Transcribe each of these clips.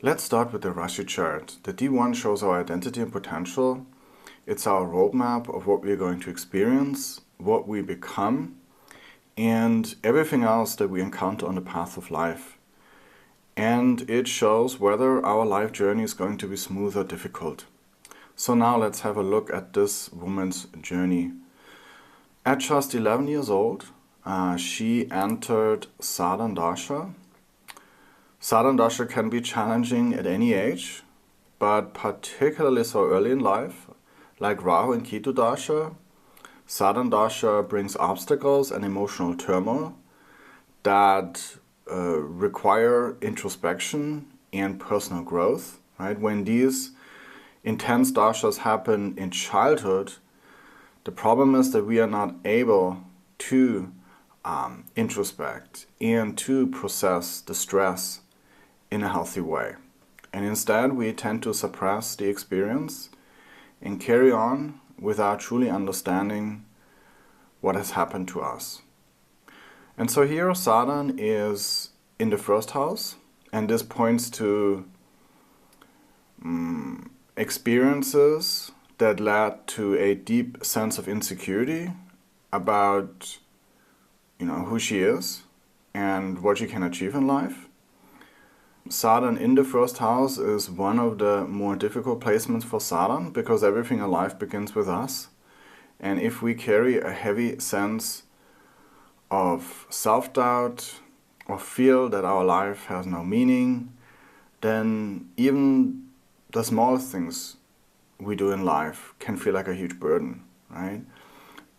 Let's start with the Rashi chart. The D1 shows our identity and potential. It's our roadmap of what we're going to experience, what we become, and everything else that we encounter on the path of life. And it shows whether our life journey is going to be smooth or difficult. So now let's have a look at this woman's journey. At just 11 years old, she entered Sadhan Dasha. Sadhan Dasha can be challenging at any age, but particularly so early in life, like Rahu and Ketu Dasha. Sadhan Dasha brings obstacles and emotional turmoil that require introspection and personal growth. Right? When these intense dashas happen in childhood, the problem is that we are not able to introspect and to process the stress in a healthy way. And instead we tend to suppress the experience and carry on without truly understanding what has happened to us. And so here Sadhan is in the first house, and this points to experiences that led to a deep sense of insecurity about who she is and what she can achieve in life. Sadhan in the first house is one of the more difficult placements for Sadhan because everything in life begins with us. And if we carry a heavy sense of self-doubt or feel that our life has no meaning, then even the smallest things we do in life can feel like a huge burden, right?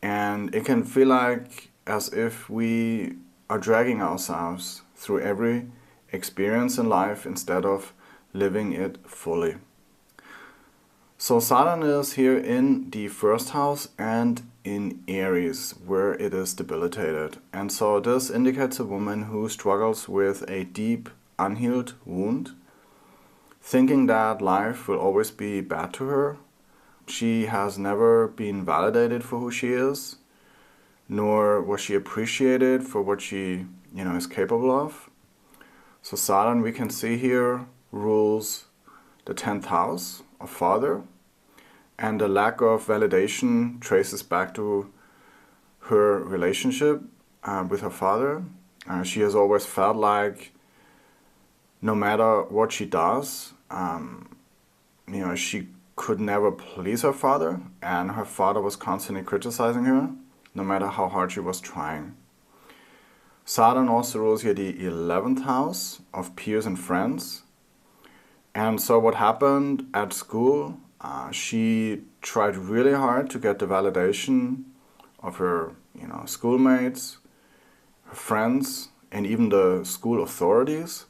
And it can feel like as if we are dragging ourselves through every experience in life instead of living it fully. So Sadhan is here in the first house and in Aries, where it is debilitated. And so this indicates a woman who struggles with a deep, unhealed wound, thinking that life will always be bad to her. She has never been validated for who she is, nor was she appreciated for what she is capable of. So Sadhan, we can see here, rules the 10th house of father, and the lack of validation traces back to her relationship with her father. She has always felt like no matter what she does, she could never please her father, and her father was constantly criticizing her, no matter how hard she was trying. Sadhan also rules here the 11th house of peers and friends. And so what happened at school, she tried really hard to get the validation of her schoolmates, her friends, and even the school authorities.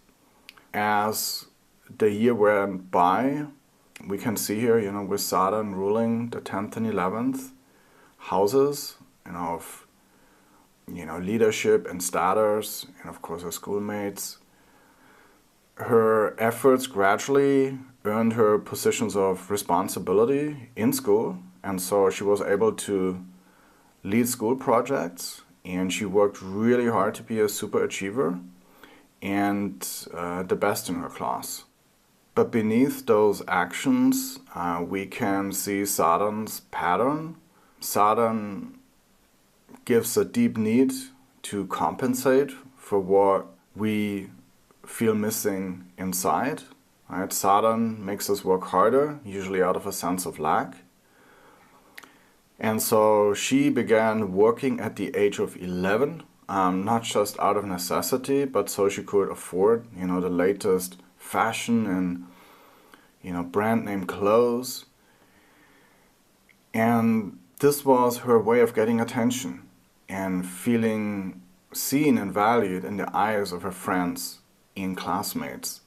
As the year went by, we can see here, with Sadhan ruling the 10th and 11th houses, of leadership and status, and of course her schoolmates. Her efforts gradually earned her positions of responsibility in school, and so she was able to lead school projects, and she worked really hard to be a super achiever and the best in her class. But beneath those actions, we can see Sadhan's pattern. Sadhan gives a deep need to compensate for what we feel missing inside. Right? Sadhan makes us work harder, usually out of a sense of lack. And so she began working at the age of 11, not just out of necessity, but so she could afford, the latest fashion and, brand name clothes. And this was her way of getting attention and feeling seen and valued in the eyes of her friends and classmates.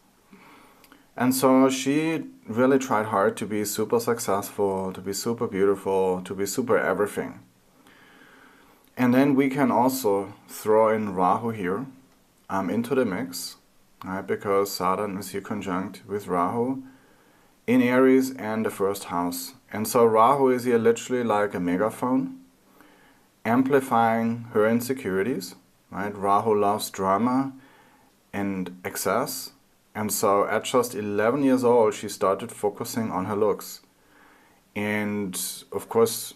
And so she really tried hard to be super successful, to be super beautiful, to be super everything. And then we can also throw in Rahu here into the mix, right? Because Sadhan is here conjunct with Rahu in Aries and the first house. And so Rahu is here literally like a megaphone, amplifying her insecurities, right? Rahu loves drama and excess, And so at just 11 years old, she started focusing on her looks. And of course,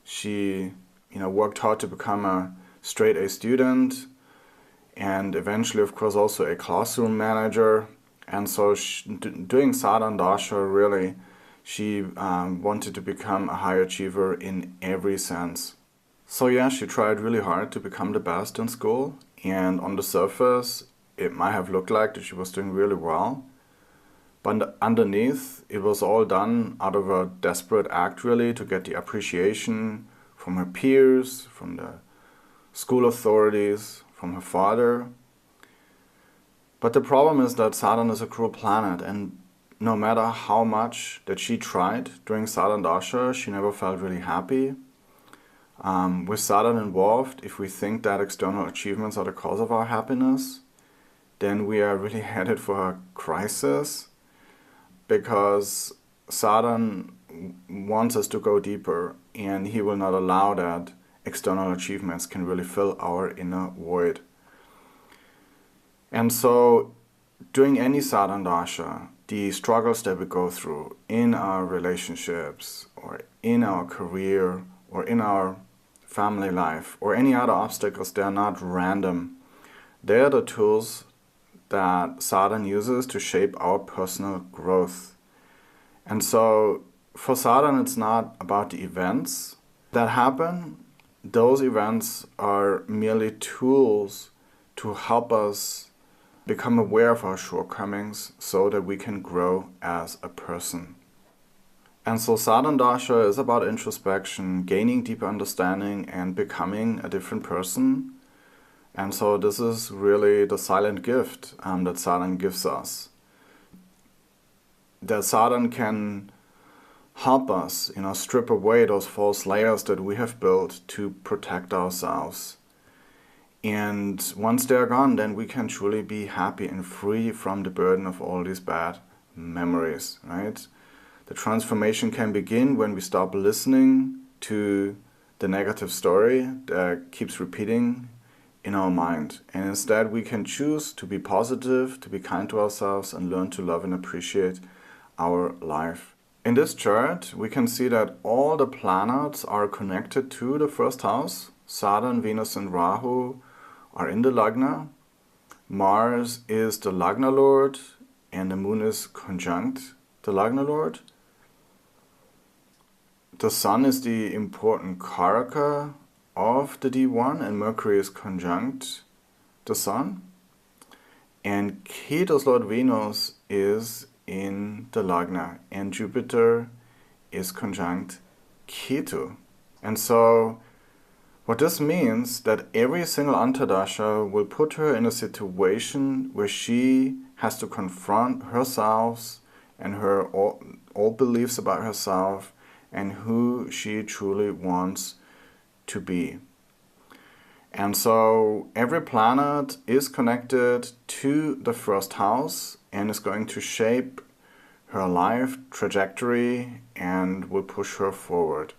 she worked hard to become a straight A student, and eventually, of course, also a classroom manager. And so doing Sadhana and Dasha, really, she wanted to become a high achiever in every sense. So yeah, she tried really hard to become the best in school, and on the surface, it might have looked like that she was doing really well. But underneath, it was all done out of a desperate act, really, to get the appreciation from her peers, from the school authorities, from her father. But the problem is that Saturn is a cruel planet, and no matter how much that she tried during Saturn Dasha, she never felt really happy. With Saturn involved, if we think that external achievements are the cause of our happiness, then we are really headed for a crisis, because Saturn wants us to go deeper, and he will not allow that external achievements can really fill our inner void. And so, during any Saturn Dasha, the struggles that we go through in our relationships, or in our career, or in our family life, or any other obstacles, they are not random. They are the tools that Saturn uses to shape our personal growth. And so, for Saturn, it's not about the events that happen. Those events are merely tools to help us become aware of our shortcomings so that we can grow as a person. And so Saturn Dasha is about introspection, gaining deeper understanding, and becoming a different person. And so this is really the silent gift that Saturn gives us. That Saturn can help us, strip away those false layers that we have built to protect ourselves. And once they're gone, then we can truly be happy and free from the burden of all these bad memories, right? The transformation can begin when we stop listening to the negative story that keeps repeating in our mind. And instead we can choose to be positive, to be kind to ourselves, and learn to love and appreciate our life. In this chart, we can see that all the planets are connected to the first house. Saturn, Venus, and Rahu are in the Lagna. Mars is the Lagna Lord, and the Moon is conjunct the Lagna Lord. The Sun is the important Karaka of the D1, and Mercury is conjunct the Sun. And Ketu's Lord Venus is in the Lagna, and Jupiter is conjunct Ketu. And so what this means that every single Antardasha will put her in a situation where she has to confront herself and her all beliefs about herself and who she truly wants to be. And so every planet is connected to the first house and is going to shape her life trajectory and will push her forward.